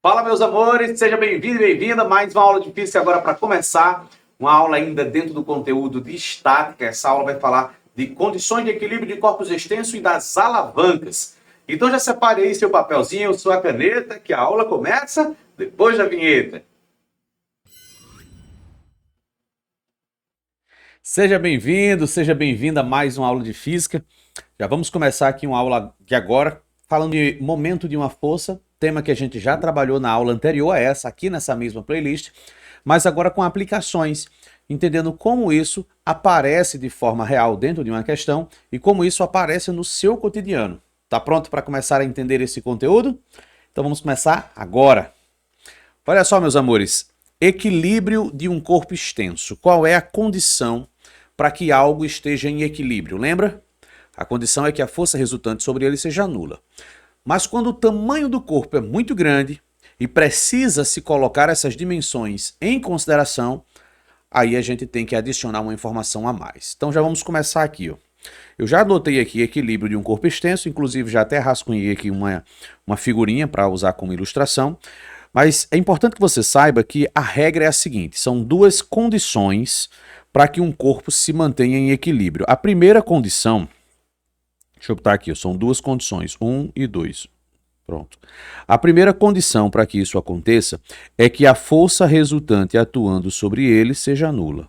Fala, meus amores, seja bem-vindo e bem-vinda. Mais uma aula de física agora para começar. Uma aula ainda dentro do conteúdo de estática. Essa aula vai falar de condições de equilíbrio de corpos extensos e das alavancas. Então já separe aí seu papelzinho, sua caneta, que a aula começa depois da vinheta. Seja bem-vindo, seja bem-vinda a mais uma aula de física. Já vamos começar aqui uma aula de agora, falando de momento de uma força, tema que a gente já trabalhou na aula anterior a essa, aqui nessa mesma playlist, mas agora com aplicações, entendendo como isso aparece de forma real dentro de uma questão e como isso aparece no seu cotidiano. Tá pronto para começar a entender esse conteúdo? Então vamos começar agora. Olha só, meus amores, equilíbrio de um corpo extenso. Qual é a condição para que algo esteja em equilíbrio? Lembra? A condição é que a força resultante sobre ele seja nula. Mas quando o tamanho do corpo é muito grande e precisa se colocar essas dimensões em consideração, aí a gente tem que adicionar uma informação a mais. Então já vamos começar aqui, ó. Eu já anotei aqui equilíbrio de um corpo extenso, inclusive já até rascunhei aqui uma figurinha para usar como ilustração. Mas é importante que você saiba que a regra é a seguinte: são duas condições para que um corpo se mantenha em equilíbrio. A primeira condição, deixa eu botar aqui, são duas condições, 1 e 2. Pronto. A primeira condição para que isso aconteça é que a força resultante atuando sobre ele seja nula.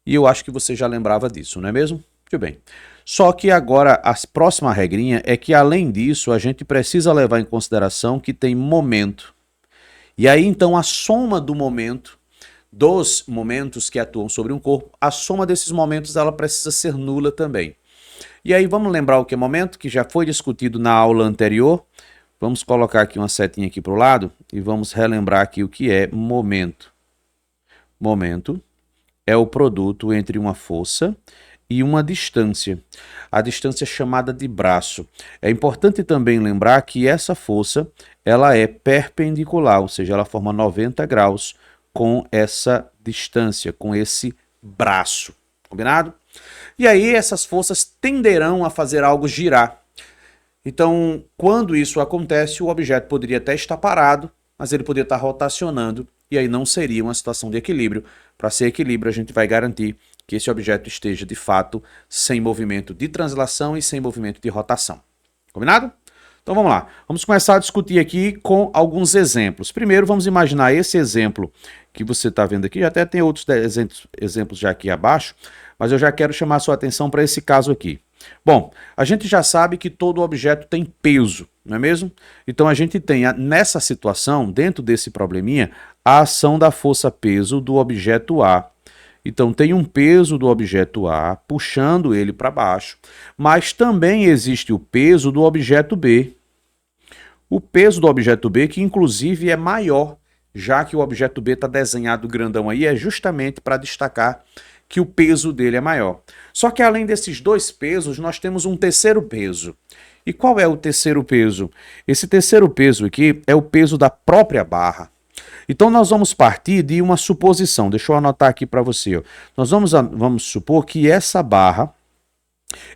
E eu acho que você já lembrava disso, não é mesmo? Muito bem. Só que agora a próxima regrinha é que, além disso, a gente precisa levar em consideração que tem momento. E aí, então, a soma do momento, dos momentos que atuam sobre um corpo, a soma desses momentos ela precisa ser nula também. E aí, vamos lembrar o que é momento, que já foi discutido na aula anterior. Vamos colocar aqui uma setinha aqui para o lado e vamos relembrar aqui o que é momento. Momento é o produto entre uma força e uma distância. A distância é chamada de braço. É importante também lembrar que essa força ela é perpendicular, ou seja, ela forma 90 graus com essa distância, com esse braço. Combinado? E aí essas forças tenderão a fazer algo girar. Então, quando isso acontece, o objeto poderia até estar parado, mas ele poderia estar rotacionando, e aí não seria uma situação de equilíbrio. Para ser equilíbrio, a gente vai garantir que esse objeto esteja, de fato, sem movimento de translação e sem movimento de rotação. Combinado? Então vamos lá. Vamos começar a discutir aqui com alguns exemplos. Primeiro, vamos imaginar esse exemplo que você está vendo aqui. Já até tem outros exemplos já aqui abaixo, mas eu já quero chamar a sua atenção para esse caso aqui. Bom, a gente já sabe que todo objeto tem peso, não é mesmo? Então a gente tem, nessa situação, dentro desse probleminha, a ação da força-peso do objeto A. Então tem um peso do objeto A puxando ele para baixo, mas também existe o peso do objeto B. O peso do objeto B, que inclusive é maior, já que o objeto B está desenhado grandão aí, é justamente para destacar que o peso dele é maior. Só que além desses dois pesos, nós temos um terceiro peso. E qual é o terceiro peso? Esse terceiro peso aqui é o peso da própria barra. Então nós vamos partir de uma suposição. Deixa eu anotar aqui para você. Ó. Nós vamos supor que essa barra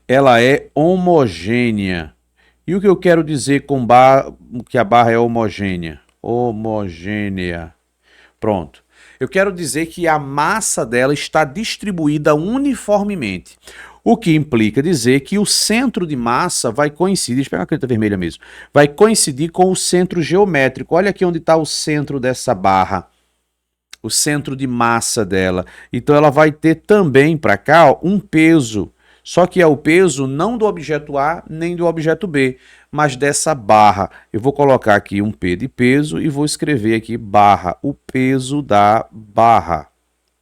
ela é homogênea. E o que eu quero dizer com que a barra é homogênea? Homogênea. Pronto. Eu quero dizer que a massa dela está distribuída uniformemente. O que implica dizer que o centro de massa vai coincidir, deixa eu pegar a caneta vermelha mesmo, vai coincidir com o centro geométrico. Olha aqui onde está o centro dessa barra, o centro de massa dela. Então ela vai ter também para cá, ó, um peso, só que é o peso não do objeto A nem do objeto B, mas dessa barra. Eu vou colocar aqui um P de peso e vou escrever aqui barra, o peso da barra.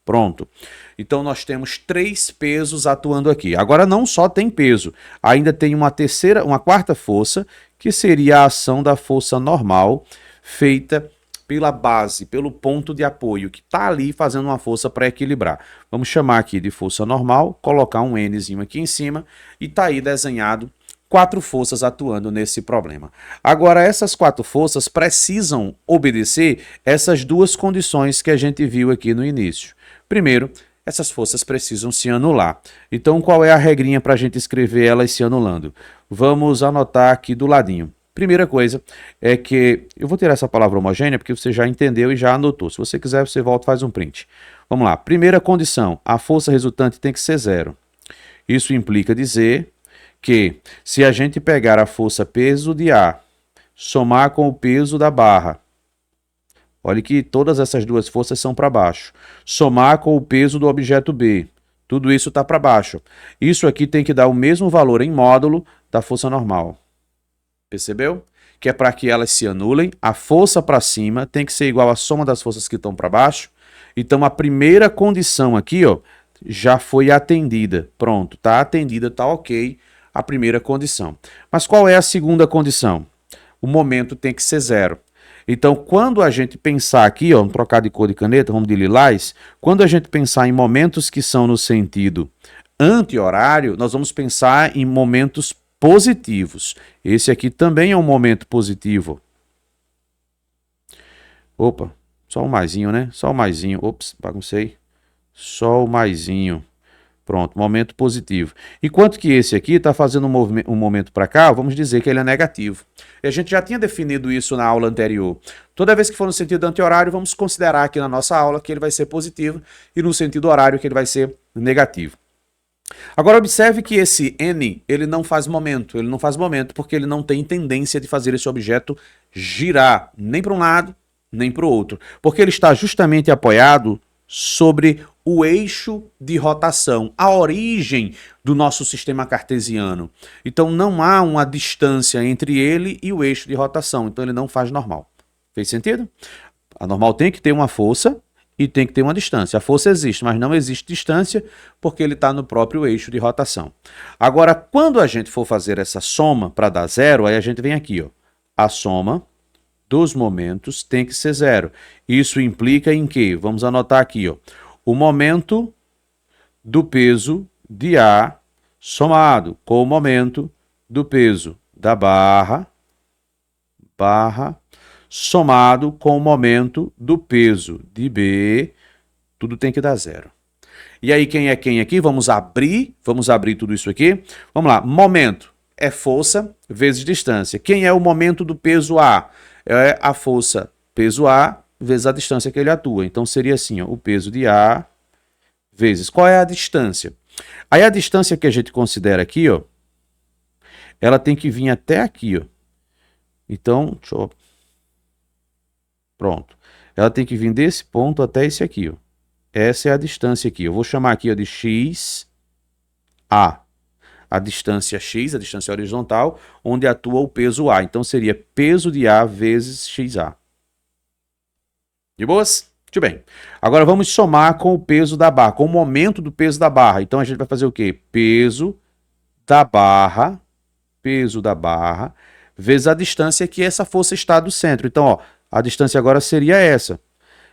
Pronto. Então nós temos três pesos atuando aqui. Agora não só tem peso, ainda tem uma quarta força, que seria a ação da força normal feita pela base, pelo ponto de apoio, que está ali fazendo uma força para equilibrar. Vamos chamar aqui de força normal, colocar um Nzinho aqui em cima e está aí desenhado 4 forças atuando nesse problema. Agora, essas 4 forças precisam obedecer essas duas condições que a gente viu aqui no início. Primeiro, essas forças precisam se anular. Então, qual é a regrinha para a gente escrever elas se anulando? Vamos anotar aqui do ladinho. Primeira coisa é que, eu vou tirar essa palavra homogênea porque você já entendeu e já anotou. Se você quiser, você volta e faz um print. Vamos lá, primeira condição, a força resultante tem que ser zero. Isso implica dizer que se a gente pegar a força peso de A, somar com o peso da barra, olha que todas essas duas forças são para baixo, somar com o peso do objeto B, tudo isso está para baixo. Isso aqui tem que dar o mesmo valor em módulo da força normal. Percebeu? Que é para que elas se anulem, a força para cima tem que ser igual à soma das forças que estão para baixo. Então a primeira condição aqui, ó, já foi atendida. Pronto, está atendida, está ok a primeira condição. Mas qual é a segunda condição? O momento tem que ser zero. Então, quando a gente pensar aqui, ó, vamos trocar de cor de caneta, vamos de lilás, quando a gente pensar em momentos que são no sentido anti-horário, nós vamos pensar em momentos positivos. Esse aqui também é um momento positivo. Opa, só o maisinho, né? Só o maisinho. Ops, baguncei. Só o maisinho. Pronto, momento positivo. Enquanto que esse aqui está fazendo um momento para cá, vamos dizer que ele é negativo. E a gente já tinha definido isso na aula anterior. Toda vez que for no sentido anti-horário, vamos considerar aqui na nossa aula que ele vai ser positivo e no sentido horário que ele vai ser negativo. Agora observe que esse N, ele não faz momento. Ele não faz momento porque ele não tem tendência de fazer esse objeto girar nem para um lado, nem para o outro. Porque ele está justamente apoiado sobre o eixo de rotação, a origem do nosso sistema cartesiano. Então não há uma distância entre ele e o eixo de rotação, então ele não faz normal. Fez sentido? A normal tem que ter uma força e tem que ter uma distância. A força existe, mas não existe distância porque ele está no próprio eixo de rotação. Agora, quando a gente for fazer essa soma para dar zero, aí a gente vem aqui, ó, a soma dos momentos tem que ser zero. Isso implica em que? Vamos anotar aqui, ó, o momento do peso de A somado com o momento do peso da barra, somado com o momento do peso de B, tudo tem que dar zero. E aí quem é quem aqui? Vamos abrir tudo isso aqui. Vamos lá, momento é força vezes distância. Quem é o momento do peso A? É a força peso A vezes a distância que ele atua. Então seria assim, ó, o peso de A vezes. Qual é a distância? Aí a distância que a gente considera aqui, ó, ela tem que vir até aqui, ó. Então, deixa eu... Pronto. Ela tem que vir desse ponto até esse aqui, ó. Essa é a distância aqui. Eu vou chamar aqui, ó, de XA. A distância X, a distância horizontal, onde atua o peso A. Então seria peso de A vezes XA. De boas? Muito bem. Agora vamos somar com o peso da barra, com o momento do peso da barra. Então a gente vai fazer o quê? Peso da barra, vezes a distância que essa força está do centro. Então, ó, a distância agora seria essa.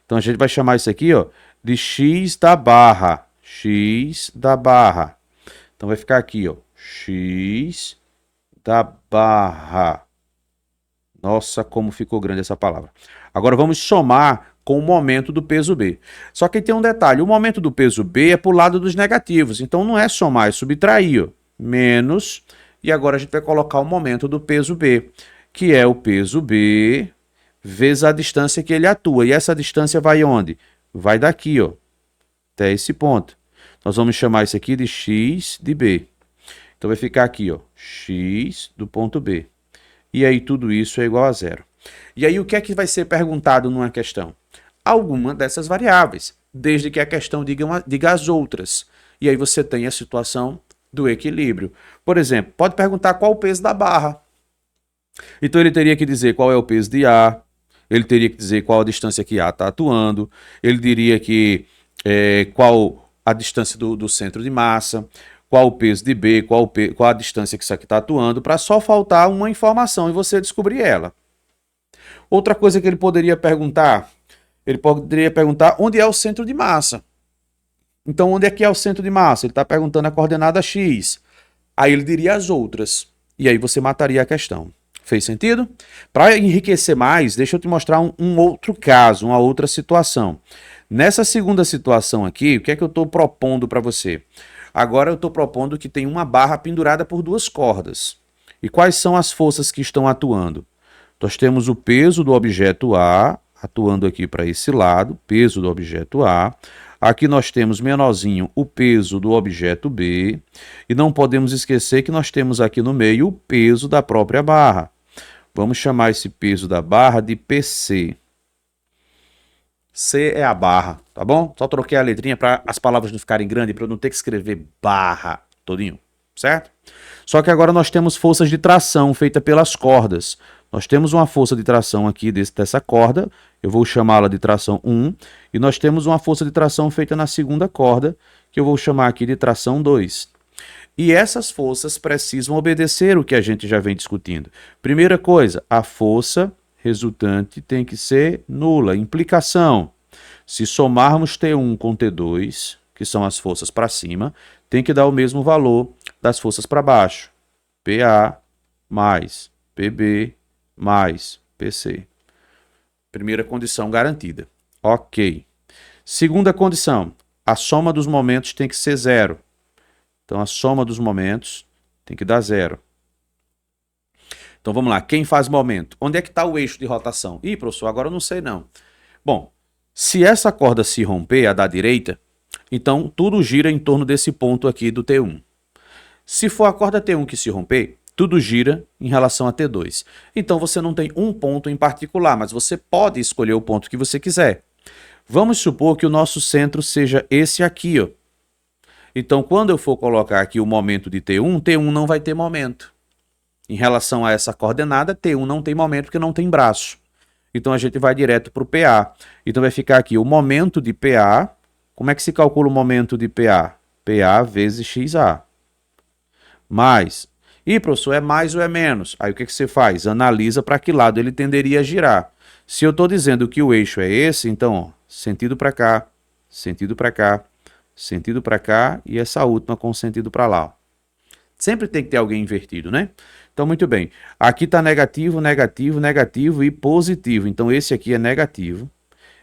Então a gente vai chamar isso aqui, ó, de X da barra. Então vai ficar aqui, ó, X da barra. Nossa, como ficou grande essa palavra. Agora vamos somar com o momento do peso B. Só que tem um detalhe, o momento do peso B é para o lado dos negativos, então não é somar, é subtrair, ó, menos, e agora a gente vai colocar o momento do peso B, que é o peso B vezes a distância que ele atua. E essa distância vai onde? Vai daqui, ó, até esse ponto. Nós vamos chamar isso aqui de X de B. Então vai ficar aqui, ó, X do ponto B. E aí tudo isso é igual a zero. E aí o que é que vai ser perguntado numa questão? Alguma dessas variáveis, desde que a questão diga as outras. E aí você tem a situação do equilíbrio. Por exemplo, pode perguntar qual o peso da barra. Então ele teria que dizer qual é o peso de A, ele teria que dizer qual a distância que A está atuando, ele diria que qual a distância do centro de massa, qual o peso de B, qual a distância que isso aqui está atuando, para só faltar uma informação e você descobrir ela. Outra coisa que ele poderia perguntar onde é o centro de massa. Então, onde é que é o centro de massa? Ele está perguntando a coordenada X. Aí ele diria as outras. E aí você mataria a questão. Fez sentido? Para enriquecer mais, deixa eu te mostrar um outro caso, uma outra situação. Nessa segunda situação aqui, o que é que eu estou propondo para você? Agora eu estou propondo que tem uma barra pendurada por duas cordas. E quais são as forças que estão atuando? Nós temos o peso do objeto A atuando aqui para esse lado, peso do objeto A. Aqui nós temos menorzinho o peso do objeto B. E não podemos esquecer que nós temos aqui no meio o peso da própria barra. Vamos chamar esse peso da barra de PC. C é a barra, tá bom? Só troquei a letrinha para as palavras não ficarem grandes, para eu não ter que escrever barra todinho, certo? Só que agora nós temos forças de tração feita pelas cordas. Nós temos uma força de tração aqui dessa corda, eu vou chamá-la de tração 1, e nós temos uma força de tração feita na segunda corda, que eu vou chamar aqui de tração 2. E essas forças precisam obedecer o que a gente já vem discutindo. Primeira coisa, a força resultante tem que ser nula. Implicação. Se somarmos T1 com T2, que são as forças para cima, tem que dar o mesmo valor das forças para baixo. PA mais PB mais PC. Primeira condição garantida. Ok. Segunda condição, a soma dos momentos tem que ser zero. Então, a soma dos momentos tem que dar zero. Então, vamos lá. Quem faz momento? Onde é que está o eixo de rotação? Ih, professor, agora eu não sei não. Bom, se essa corda se romper, a da direita, então tudo gira em torno desse ponto aqui do T1. Se for a corda T1 que se romper, tudo gira em relação a T2. Então, você não tem um ponto em particular, mas você pode escolher o ponto que você quiser. Vamos supor que o nosso centro seja esse aqui, ó. Então, quando eu for colocar aqui o momento de T1, T1 não vai ter momento. Em relação a essa coordenada, T1 não tem momento porque não tem braço. Então, a gente vai direto para o PA. Então, vai ficar aqui o momento de PA. Como é que se calcula o momento de PA? PA vezes XA. Mais. E, professor, é mais ou é menos? Aí, o que você faz? Analisa para que lado ele tenderia a girar. Se eu estou dizendo que o eixo é esse, então, ó, sentido para cá, sentido para cá, sentido para cá e essa última com sentido para lá. Sempre tem que ter alguém invertido, né? Então, muito bem. Aqui está negativo, negativo, negativo e positivo. Então, esse aqui é negativo.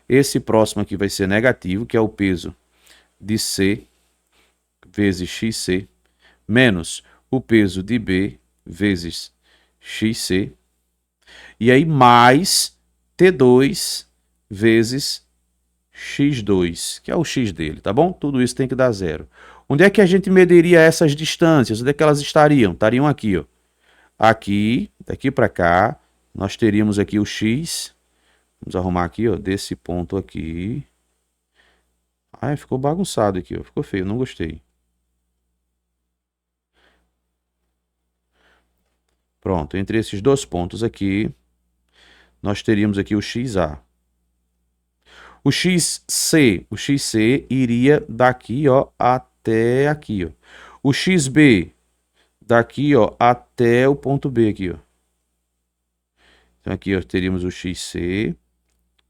Esse próximo aqui vai ser negativo, que é o peso de C vezes XC, menos o peso de B vezes XC. E aí, mais T2 vezes X2, que é o X dele, tá bom? Tudo isso tem que dar zero. Onde é que a gente mediria essas distâncias? Onde é que elas estariam? Estariam aqui, ó. Aqui, daqui para cá, nós teríamos aqui o X. Vamos arrumar aqui, ó, desse ponto aqui. Ai, ficou bagunçado aqui, ó. Ficou feio, não gostei. Pronto, entre esses dois pontos aqui, nós teríamos aqui o XA. O XC iria daqui, ó, até aqui, ó. O XB daqui, ó, até o ponto B aqui, ó. Então aqui, ó, teríamos o XC,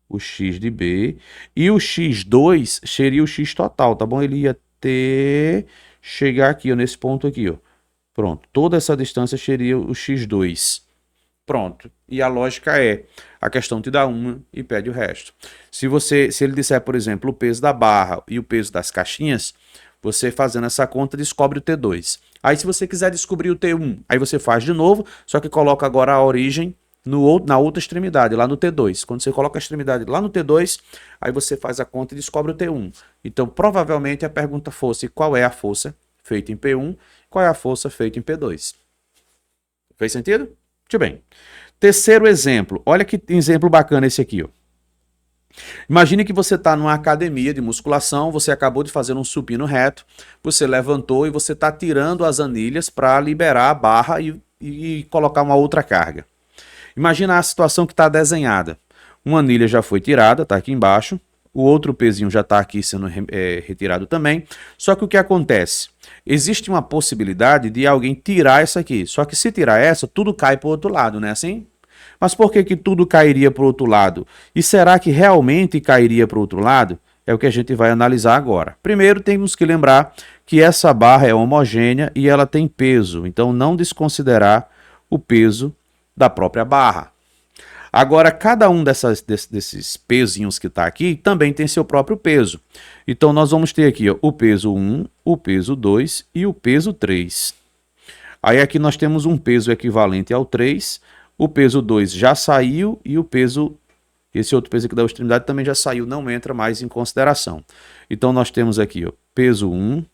o X de B e o X2 seria o X total, tá bom? Ele ia até chegar aqui, ó, nesse ponto aqui, ó. Pronto, toda essa distância seria o X2. Pronto. E a lógica é, a questão te dá uma e pede o resto. Se ele disser, por exemplo, o peso da barra e o peso das caixinhas, você fazendo essa conta descobre o T2. Aí se você quiser descobrir o T1, aí você faz de novo, só que coloca agora a origem na outra extremidade, lá no T2. Quando você coloca a extremidade lá no T2, aí você faz a conta e descobre o T1. Então, provavelmente a pergunta fosse qual é a força feita em P1, qual é a força feita em P2. Fez sentido? Muito bem. Terceiro exemplo. Olha que exemplo bacana esse aqui, ó. Imagine que você está numa academia de musculação, você acabou de fazer um supino reto, você levantou e você está tirando as anilhas para liberar a barra e colocar uma outra carga. Imagina a situação que está desenhada. Uma anilha já foi tirada, está aqui embaixo, o outro pezinho já está aqui sendo retirado também, só que o que acontece? Existe uma possibilidade de alguém tirar essa aqui, só que se tirar essa, tudo cai para o outro lado, não é assim? Mas por que tudo cairia para o outro lado? E será que realmente cairia para o outro lado? É o que a gente vai analisar agora. Primeiro, temos que lembrar que essa barra é homogênea e ela tem peso, então não desconsiderar o peso da própria barra. Agora, cada um desses pezinhos que está aqui também tem seu próprio peso. Então, nós vamos ter aqui, ó, o peso 1, o peso 2 e o peso 3. Aí aqui nós temos um peso equivalente ao 3, o peso 2 já saiu e o peso, esse outro peso aqui da extremidade também já saiu, não entra mais em consideração. Então nós temos aqui, ó, peso 1,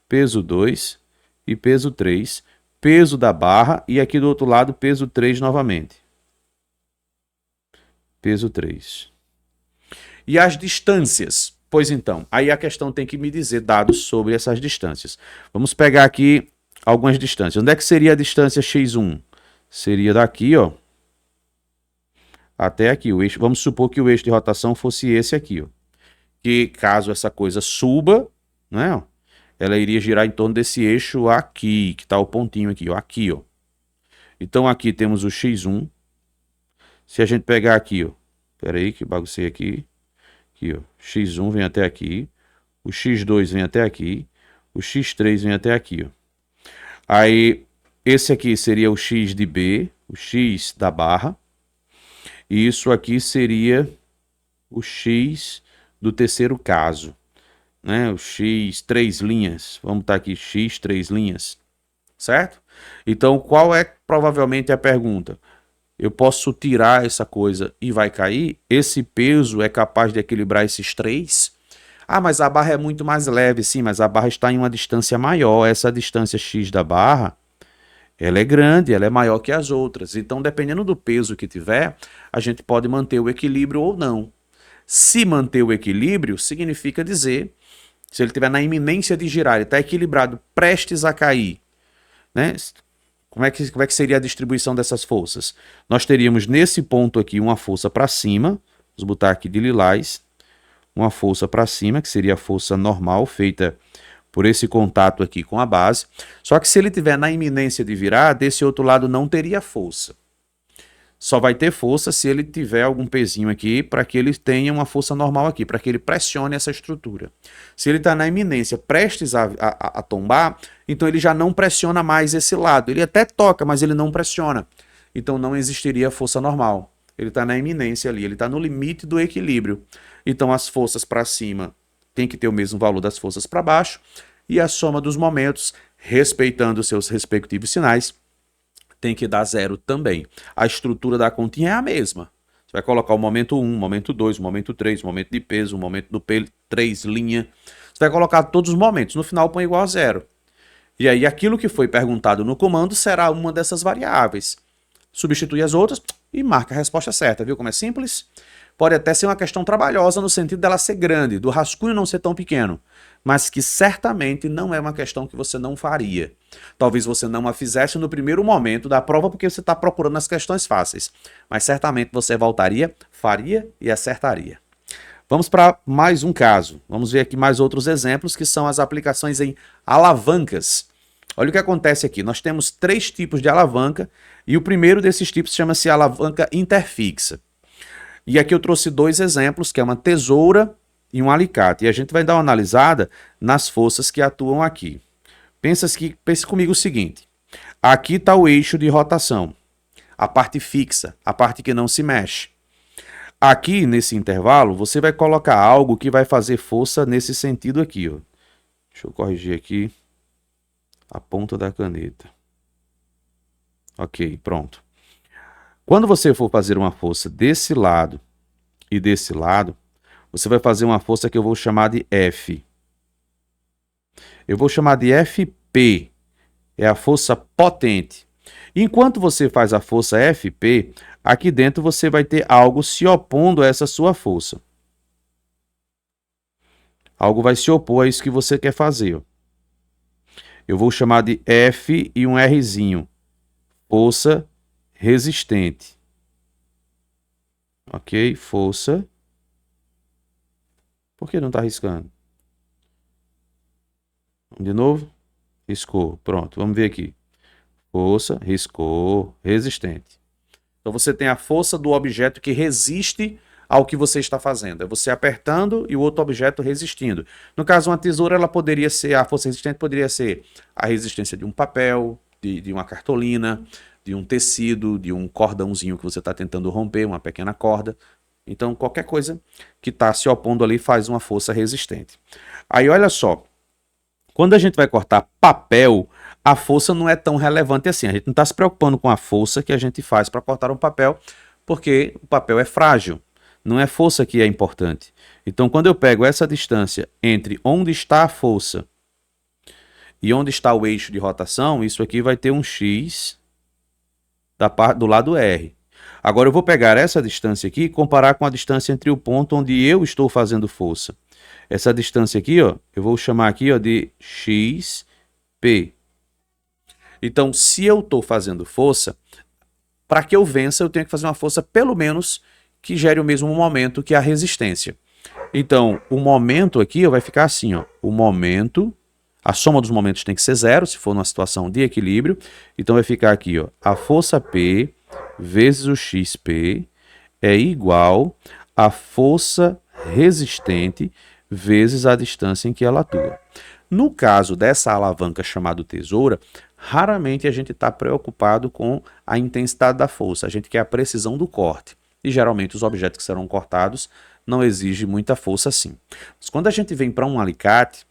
peso 2 e peso 3, peso da barra e aqui do outro lado peso 3 novamente. Peso 3. E as distâncias? Pois então, aí a questão tem que me dizer dados sobre essas distâncias. Vamos pegar aqui algumas distâncias. Onde é que seria a distância x1? Seria daqui, ó, até aqui. O eixo, vamos supor que o eixo de rotação fosse esse aqui, ó. Que caso essa coisa suba, né, ó, ela iria girar em torno desse eixo aqui, que está o pontinho aqui, ó, aqui, ó. Então aqui temos o x1. Se a gente pegar aqui, ó, espera aí que baguncei aqui. Aqui, ó, x1 vem até aqui, o x2 vem até aqui, o x3 vem até aqui, ó. Aí, esse aqui seria o x de B, o x da barra, e isso aqui seria o x do terceiro caso, né? O x 3 linhas, vamos botar aqui x 3 linhas, certo? Então, qual é provavelmente a pergunta? Eu posso tirar essa coisa e vai cair? Esse peso é capaz de equilibrar esses três? Ah, mas a barra é muito mais leve. Sim, mas a barra está em uma distância maior. Essa distância x da barra, ela é grande, ela é maior que as outras. Então, dependendo do peso que tiver, a gente pode manter o equilíbrio ou não. Se manter o equilíbrio, significa dizer, se ele estiver na iminência de girar, ele está equilibrado, prestes a cair, né? Como é que seria a distribuição dessas forças? Nós teríamos nesse ponto aqui uma força para cima, vamos botar aqui de lilás, uma força para cima, que seria a força normal, feita por esse contato aqui com a base. Só que se ele estiver na iminência de virar, desse outro lado não teria força. Só vai ter força se ele tiver algum pezinho aqui para que ele tenha uma força normal aqui, para que ele pressione essa estrutura. Se ele está na iminência, prestes a tombar, então ele já não pressiona mais esse lado. Ele até toca, mas ele não pressiona. Então não existiria força normal. Ele está na iminência ali, ele está no limite do equilíbrio. Então as forças para cima tem que ter o mesmo valor das forças para baixo e a soma dos momentos, respeitando seus respectivos sinais, tem que dar zero também. A estrutura da continha é a mesma. Você vai colocar o momento 1, momento 2, momento 3, momento de peso, momento do P, 3, linha. Você vai colocar todos os momentos. No final põe igual a zero. E aí aquilo que foi perguntado no comando será uma dessas variáveis. Substitui as outras e marca a resposta certa. Viu como é simples? Pode até ser uma questão trabalhosa no sentido dela ser grande, do rascunho não ser tão pequeno, mas que certamente não é uma questão que você não faria. Talvez você não a fizesse no primeiro momento da prova porque você está procurando as questões fáceis, mas certamente você voltaria, faria e acertaria. Vamos para mais um caso. Vamos ver aqui mais outros exemplos que são as aplicações em alavancas. Olha o que acontece aqui. Nós temos 3 tipos de alavanca e o primeiro desses tipos chama-se alavanca interfixa. E aqui eu trouxe 2 exemplos, que é uma tesoura e um alicate. E a gente vai dar uma analisada nas forças que atuam aqui. Pense comigo o seguinte. Aqui está o eixo de rotação. A parte fixa, a parte que não se mexe. Aqui, nesse intervalo, você vai colocar algo que vai fazer força nesse sentido aqui, ó. Deixa eu corrigir aqui a ponta da caneta. Ok, pronto. Quando você for fazer uma força desse lado e desse lado, você vai fazer uma força que eu vou chamar de F. Eu vou chamar de FP, é a força potente. Enquanto você faz a força FP, aqui dentro você vai ter algo se opondo a essa sua força. Algo vai se opor a isso que você quer fazer. Eu vou chamar de F e um Rzinho. Força resistente. Ok? Força. Por que não está riscando? De novo? Riscou. Pronto, vamos ver aqui. Força, riscou, resistente. Então você tem a força do objeto que resiste ao que você está fazendo. É você apertando e o outro objeto resistindo. No caso, uma tesoura, ela poderia ser, a força resistente poderia ser a resistência de um papel, de uma cartolina, de um tecido, de um cordãozinho que você está tentando romper, uma pequena corda. Então, qualquer coisa que está se opondo ali faz uma força resistente. Aí, olha só. Quando a gente vai cortar papel, a força não é tão relevante assim. A gente não está se preocupando com a força que a gente faz para cortar um papel, porque o papel é frágil. Não é força que é importante. Então, quando eu pego essa distância entre onde está a força e onde está o eixo de rotação, isso aqui vai ter um x do lado R. Agora eu vou pegar essa distância aqui e comparar com a distância entre o ponto onde eu estou fazendo força. Essa distância aqui, ó, eu vou chamar aqui, ó, de xp. Então, se eu estou fazendo força, para que eu vença, eu tenho que fazer uma força pelo menos que gere o mesmo momento que a resistência. Então, o momento aqui ó, vai ficar assim, ó, o momento, a soma dos momentos tem que ser zero, se for numa situação de equilíbrio. Então, vai ficar aqui, ó, a força P vezes o xp é igual à força resistente vezes a distância em que ela atua. No caso dessa alavanca chamada tesoura, raramente a gente está preocupado com a intensidade da força, a gente quer a precisão do corte. E geralmente os objetos que serão cortados não exigem muita força assim. Mas quando a gente vem para um alicate,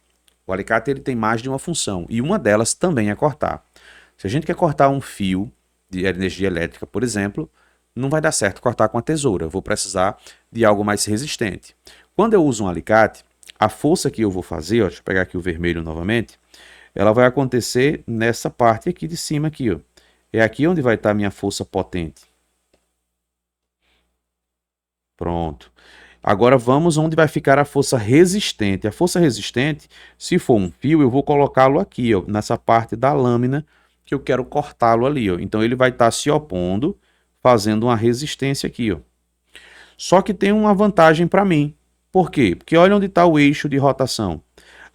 o alicate ele tem mais de uma função, e uma delas também é cortar. Se a gente quer cortar um fio de energia elétrica, por exemplo, não vai dar certo cortar com a tesoura, eu vou precisar de algo mais resistente. Quando eu uso um alicate, a força que eu vou fazer, ó, deixa eu pegar aqui o vermelho novamente, ela vai acontecer nessa parte aqui de cima aqui, ó. É aqui onde vai estar a minha força potente. Pronto. Agora vamos onde vai ficar a força resistente. A força resistente, se for um fio, eu vou colocá-lo aqui, ó, nessa parte da lâmina que eu quero cortá-lo ali, ó. Então ele vai estar se opondo, fazendo uma resistência aqui, ó. Só que tem uma vantagem para mim. Por quê? Porque olha onde está o eixo de rotação.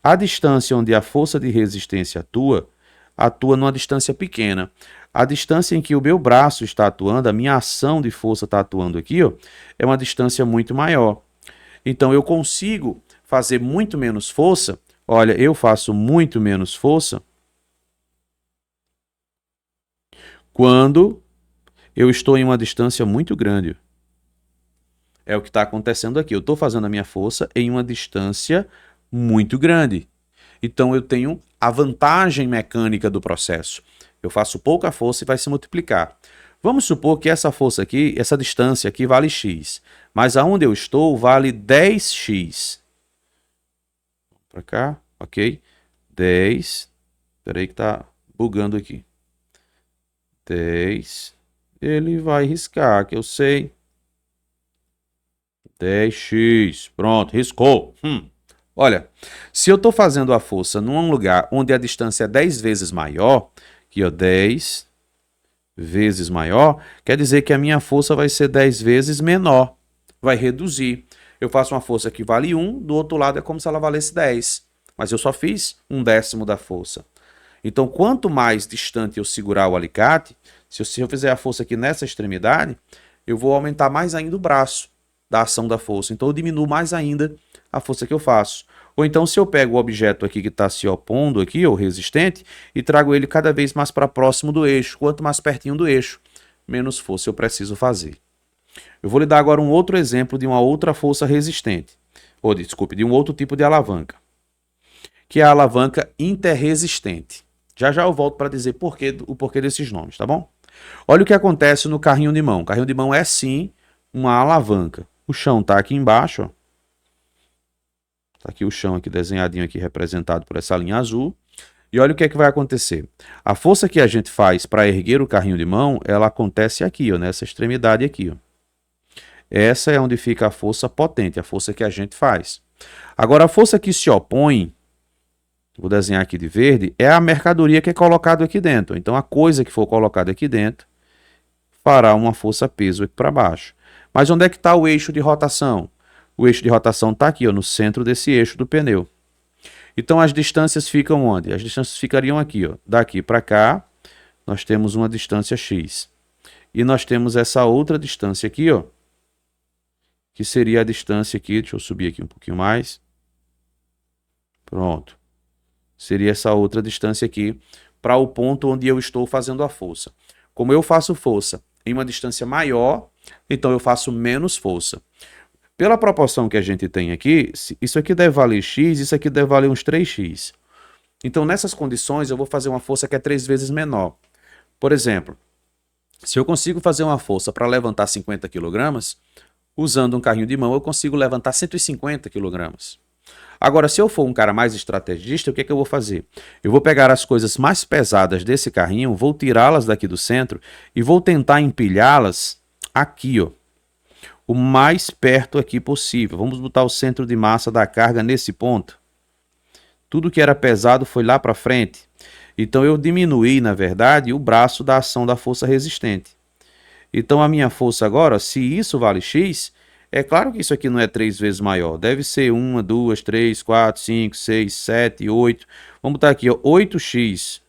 A distância onde a força de resistência atua numa distância pequena. A distância em que o meu braço está atuando, a minha ação de força está atuando aqui, ó, é uma distância muito maior. Então eu consigo fazer muito menos força. Olha, eu faço muito menos força quando eu estou em uma distância muito grande. É o que está acontecendo aqui. Eu estou fazendo a minha força em uma distância muito grande. Então eu tenho a vantagem mecânica do processo. Eu faço pouca força e vai se multiplicar. Vamos supor que essa força aqui, essa distância aqui vale x, mas aonde eu estou vale 10x. Para cá, ok? 10. Espera aí que está bugando aqui. 10. Ele vai riscar, que eu sei. 10x. Pronto, riscou. Olha, se eu estou fazendo a força num lugar onde a distância é 10 vezes maior, aqui ó, 10 vezes maior, quer dizer que a minha força vai ser 10 vezes menor, vai reduzir. Eu faço uma força que vale 1, do outro lado é como se ela valesse 10, mas eu só fiz 1/10 da força. Então, quanto mais distante eu segurar o alicate, se eu fizer a força aqui nessa extremidade, eu vou aumentar mais ainda o braço da ação da força. Então, eu diminuo mais ainda a força que eu faço. Ou então, se eu pego o objeto aqui que está se opondo aqui, ou resistente, e trago ele cada vez mais para próximo do eixo. Quanto mais pertinho do eixo, menos força eu preciso fazer. Eu vou lhe dar agora um outro exemplo de uma outra força resistente. Ou, desculpe, de um outro tipo de alavanca. Que é a alavanca interresistente. Já já eu volto para dizer o porquê desses nomes, tá bom? Olha o que acontece no carrinho de mão. O carrinho de mão é sim uma alavanca. O chão está aqui embaixo, ó. Está aqui o chão aqui desenhadinho aqui representado por essa linha azul. E olha o que é que vai acontecer. A força que a gente faz para erguer o carrinho de mão, ela acontece aqui, ó, nessa extremidade aqui, ó. Essa é onde fica a força potente, a força que a gente faz. Agora a força que se opõe, vou desenhar aqui de verde, é a mercadoria que é colocada aqui dentro. Então a coisa que for colocada aqui dentro fará uma força-peso aqui para baixo. Mas onde é que está o eixo de rotação? O eixo de rotação está aqui, ó, no centro desse eixo do pneu. Então as distâncias ficam onde? As distâncias ficariam aqui, ó. Daqui para cá, nós temos uma distância x. E nós temos essa outra distância aqui, ó, que seria a distância aqui, deixa eu subir aqui um pouquinho mais. Pronto. Seria essa outra distância aqui para o ponto onde eu estou fazendo a força. Como eu faço força em uma distância maior, então eu faço menos força. Pela proporção que a gente tem aqui, isso aqui deve valer x, isso aqui deve valer uns 3x. Então, nessas condições, eu vou fazer uma força que é 3 vezes menor. Por exemplo, se eu consigo fazer uma força para levantar 50 kg, usando um carrinho de mão, eu consigo levantar 150 kg. Agora, se eu for um cara mais estrategista, o que é que eu vou fazer? Eu vou pegar as coisas mais pesadas desse carrinho, vou tirá-las daqui do centro e vou tentar empilhá-las aqui, ó, o mais perto aqui possível. Vamos botar o centro de massa da carga nesse ponto. Tudo que era pesado foi lá para frente. Então eu diminuí, na verdade, o braço da ação da força resistente. Então a minha força agora, se isso vale X, é claro que isso aqui não é 3 vezes maior. Deve ser 1, 2, 3, 4, 5, 6, 7, 8. Vamos botar aqui, ó, 8x.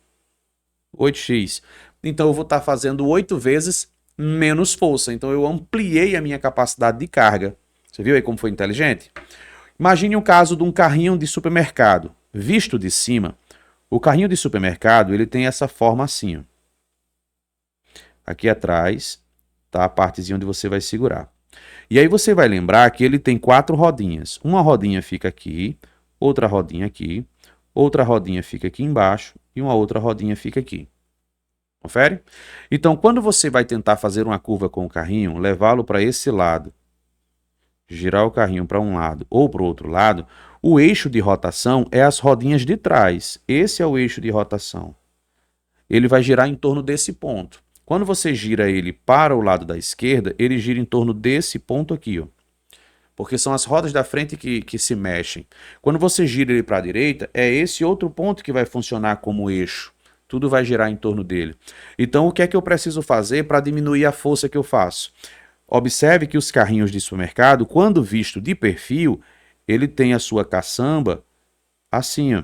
8x. Então eu vou estar fazendo 8 vezes menos força. Então eu ampliei a minha capacidade de carga. Você viu aí como foi inteligente? Imagine o caso de um carrinho de supermercado. Visto de cima, o carrinho de supermercado ele tem essa forma assim, ó. Aqui atrás tá a partezinha onde você vai segurar. E aí você vai lembrar que ele tem 4 rodinhas. Uma rodinha fica aqui, outra rodinha aqui, outra rodinha fica aqui embaixo e uma outra rodinha fica aqui. Confere? Então, quando você vai tentar fazer uma curva com o carrinho, levá-lo para esse lado, girar o carrinho para um lado ou para o outro lado, o eixo de rotação é as rodinhas de trás. Esse é o eixo de rotação. Ele vai girar em torno desse ponto. Quando você gira ele para o lado da esquerda, ele gira em torno desse ponto aqui, ó. Porque são as rodas da frente que se mexem. Quando você gira ele para a direita, é esse outro ponto que vai funcionar como eixo. Tudo vai girar em torno dele. Então, o que é que eu preciso fazer para diminuir a força que eu faço? Observe que os carrinhos de supermercado, quando visto de perfil, ele tem a sua caçamba assim, ó.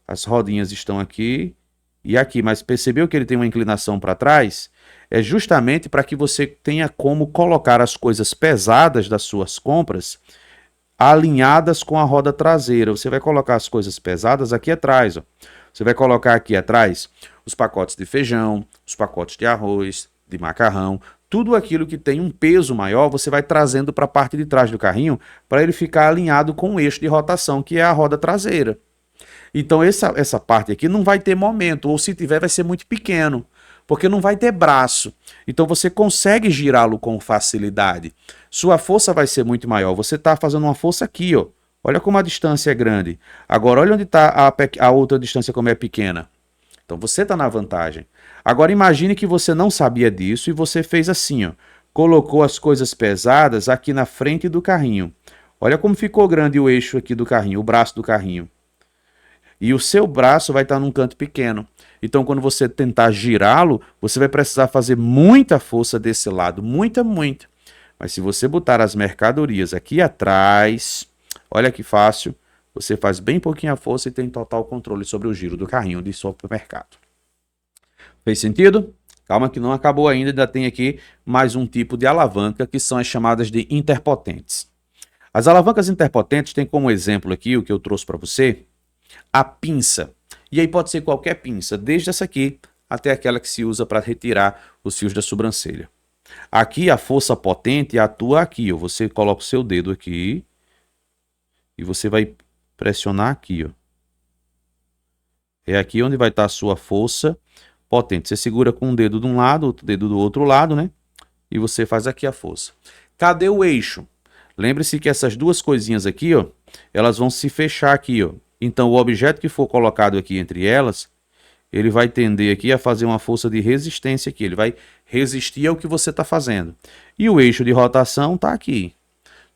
As rodinhas estão aqui e aqui, mas percebeu que ele tem uma inclinação para trás? É justamente para que você tenha como colocar as coisas pesadas das suas compras alinhadas com a roda traseira. Você vai colocar as coisas pesadas aqui atrás, ó. Você vai colocar aqui atrás os pacotes de feijão, os pacotes de arroz, de macarrão, tudo aquilo que tem um peso maior, você vai trazendo para a parte de trás do carrinho para ele ficar alinhado com o eixo de rotação, que é a roda traseira. Então essa parte aqui não vai ter momento, ou se tiver vai ser muito pequeno, porque não vai ter braço. Então você consegue girá-lo com facilidade. Sua força vai ser muito maior. Você está fazendo uma força aqui, ó. Olha como a distância é grande. Agora olha onde está a outra distância como é pequena. Então você está na vantagem. Agora imagine que você não sabia disso e você fez assim, ó. Colocou as coisas pesadas aqui na frente do carrinho. Olha como ficou grande o eixo aqui do carrinho, o braço do carrinho. E o seu braço vai estar num canto pequeno. Então, quando você tentar girá-lo, você vai precisar fazer muita força desse lado. Muita. Mas se você botar as mercadorias aqui atrás, olha que fácil, você faz bem pouquinha força e tem total controle sobre o giro do carrinho de supermercado. Fez sentido? Calma que não acabou ainda tem aqui mais um tipo de alavanca, que são as chamadas de interpotentes. As alavancas interpotentes têm como exemplo aqui, o que eu trouxe para você, a pinça. E aí pode ser qualquer pinça, desde essa aqui até aquela que se usa para retirar os fios da sobrancelha. Aqui a força potente atua aqui, ó. Você coloca o seu dedo aqui e você vai pressionar aqui, ó. É aqui onde vai estar a sua força potente. Você segura com um dedo de um lado, outro dedo do outro lado, né? E você faz aqui a força. Cadê o eixo? Lembre-se que essas duas coisinhas aqui, ó, elas vão se fechar aqui, ó. Então, o objeto que for colocado aqui entre elas, ele vai tender aqui a fazer uma força de resistência aqui. Ele vai resistir ao que você está fazendo. E o eixo de rotação está aqui.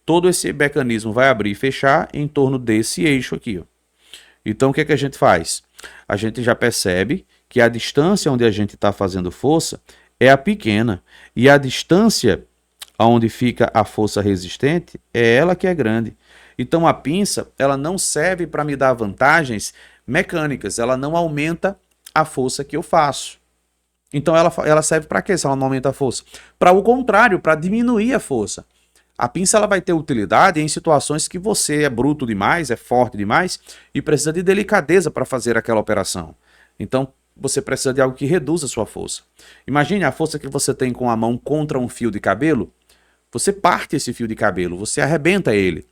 Todo esse mecanismo vai abrir e fechar em torno desse eixo aqui, ó. Então, o que é que a gente faz? A gente já percebe que a distância onde a gente está fazendo força é a pequena. E a distância onde fica a força resistente é ela que é grande. Então a pinça, ela não serve para me dar vantagens mecânicas, ela não aumenta a força que eu faço. Então ela serve para quê se ela não aumenta a força? Para o contrário, para diminuir a força. A pinça ela vai ter utilidade em situações que você é bruto demais, é forte demais e precisa de delicadeza para fazer aquela operação. Então você precisa de algo que reduza a sua força. Imagine a força que você tem com a mão contra um fio de cabelo. Você parte esse fio de cabelo, você arrebenta ele.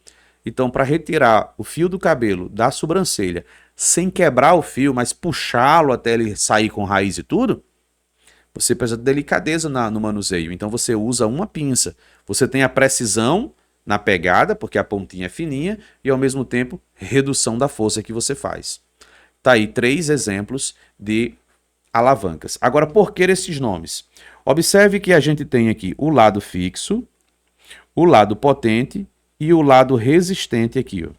Então, para retirar o fio do cabelo da sobrancelha sem quebrar o fio, mas puxá-lo até ele sair com raiz e tudo, você precisa de delicadeza no manuseio. Então, você usa uma pinça. Você tem a precisão na pegada, porque a pontinha é fininha, e ao mesmo tempo, redução da força que você faz. Tá aí 3 exemplos de alavancas. Agora, por que esses nomes? Observe que a gente tem aqui o lado fixo, o lado potente e o lado resistente aqui. Ó.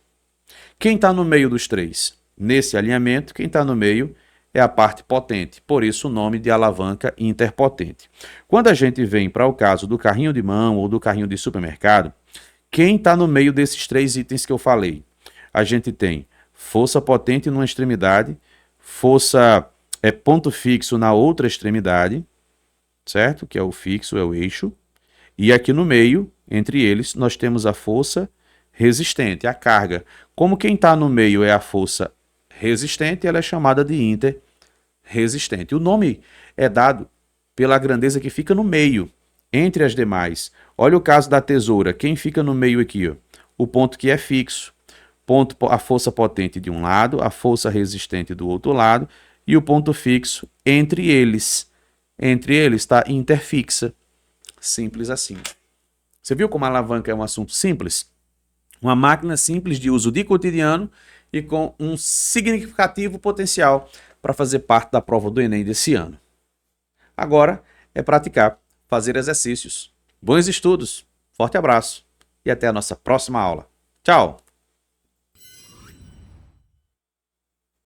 Quem está no meio dos 3? Nesse alinhamento, quem está no meio é a parte potente, por isso o nome de alavanca interpotente. Quando a gente vem para o caso do carrinho de mão ou do carrinho de supermercado, quem está no meio desses 3 itens que eu falei? A gente tem força potente numa extremidade, força ponto fixo na outra extremidade, certo? Que é o fixo, é o eixo. E aqui no meio, entre eles, nós temos a força resistente, a carga. Como quem está no meio é a força resistente, ela é chamada de interresistente. O nome é dado pela grandeza que fica no meio, entre as demais. Olha o caso da tesoura. Quem fica no meio aqui? Ó? O ponto que é fixo. Ponto, a força potente de um lado, a força resistente do outro lado e o ponto fixo entre eles. Entre eles está interfixa. Simples assim. Você viu como a alavanca é um assunto simples? Uma máquina simples de uso de cotidiano e com um significativo potencial para fazer parte da prova do Enem desse ano. Agora é praticar, fazer exercícios. Bons estudos, forte abraço e até a nossa próxima aula. Tchau!